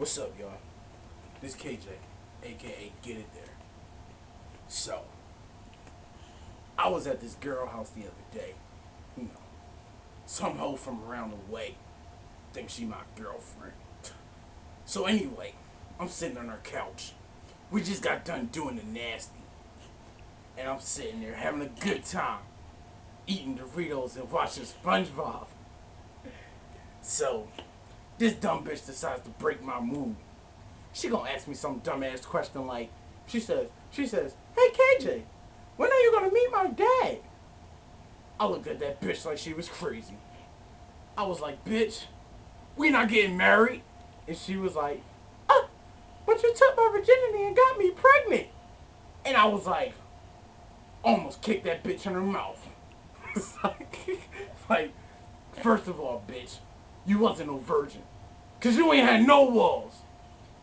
What's up, y'all? This KJ, aka Get It There. So, I was at this girl house the other day. You know, some hoe from around the way thinks she my girlfriend. So anyway, I'm sitting on her couch. We just got done doing the nasty. And I'm sitting there having a good time. Eating Doritos and watching SpongeBob. So, this dumb bitch decides to break my mood. She gonna ask me some dumbass question like, she says, hey KJ, when are you gonna meet my dad? I looked at that bitch like she was crazy. I was like, bitch, we not getting married. And she was like, but you took my virginity and got me pregnant. And I was like, almost kicked that bitch in her mouth. It's like, first of all, bitch, you wasn't no virgin. Cause you ain't had no walls.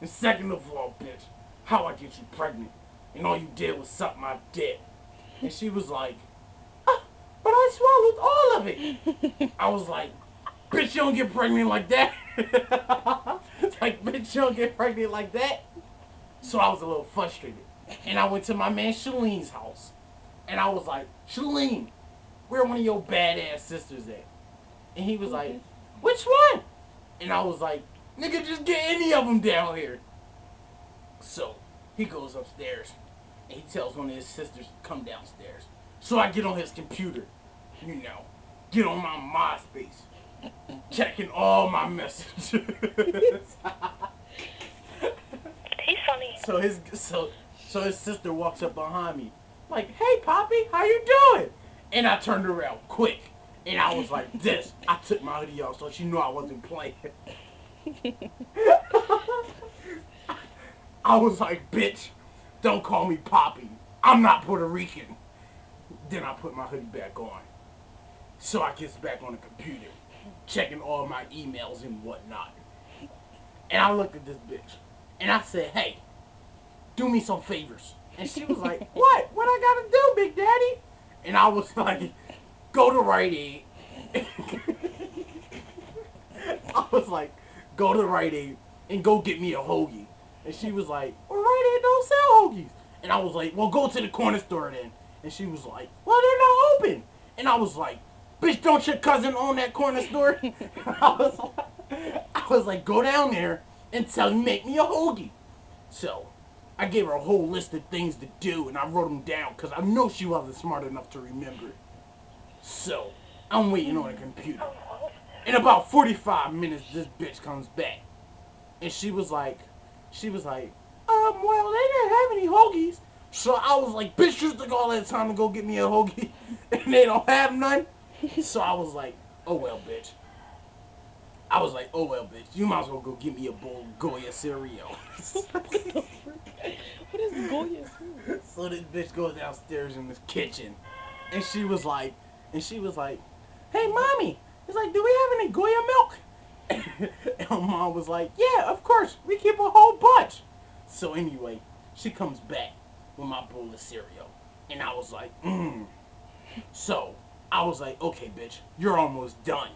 And second of all, bitch, how I get you pregnant? And all you did was suck my dick. And she was like, but I swallowed all of it. I was like, bitch, you don't get pregnant like that. Like, bitch, you don't get pregnant like that. So I was a little frustrated. And I went to my man Shalene's house. And I was like, Shalene, where one of your badass sisters at? And he was like, which one? And I was like, nigga, just get any of them down here. So he goes upstairs and he tells one of his sisters to come downstairs. So I get on his computer, you know, get on my MySpace, checking all my messages. He's funny. So his sister walks up behind me, like, hey Poppy, how you doing? And I turned around quick. And I was like this. I took my hoodie off so she knew I wasn't playing. I was like, bitch, don't call me Poppy. I'm not Puerto Rican. Then I put my hoodie back on. So I gets back on the computer, checking all my emails and whatnot. And I looked at this bitch. And I said, hey, do me some favors. And she was like, what? What I gotta do, Big Daddy? And I was like, go to Rite Aid. I was like, go to Rite Aid and go get me a hoagie. And she was like, well, Rite Aid don't sell hoagies. And I was like, well, go to the corner store then. And she was like, well, they're not open. And I was like, bitch, don't your cousin own that corner store? I was like, go down there and tell him make me a hoagie. So I gave her a whole list of things to do, and I wrote them down because I know she wasn't smart enough to remember it. So I'm waiting on the computer. In about 45 minutes, this bitch comes back. And she was like, well, they didn't have any hoagies. So I was like, bitch, you took all that time to go get me a hoagie, and they don't have none. So I was like, oh well, bitch. You might as well go get me a bowl of Goya cereal. What the frick? What is Goya cereal? So this bitch goes downstairs in this kitchen, and she was like, hey, mommy. It's like, do we have any Goya milk? And my mom was like, yeah, of course. We keep a whole bunch. So anyway, she comes back with my bowl of cereal. And I was like, So I was like, okay, bitch, you're almost done.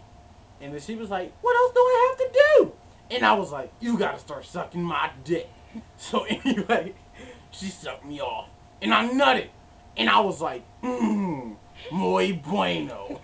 And then she was like, what else do I have to do? And I was like, you gotta start sucking my dick. So anyway, she sucked me off. And I nutted. And I was like, muy bueno.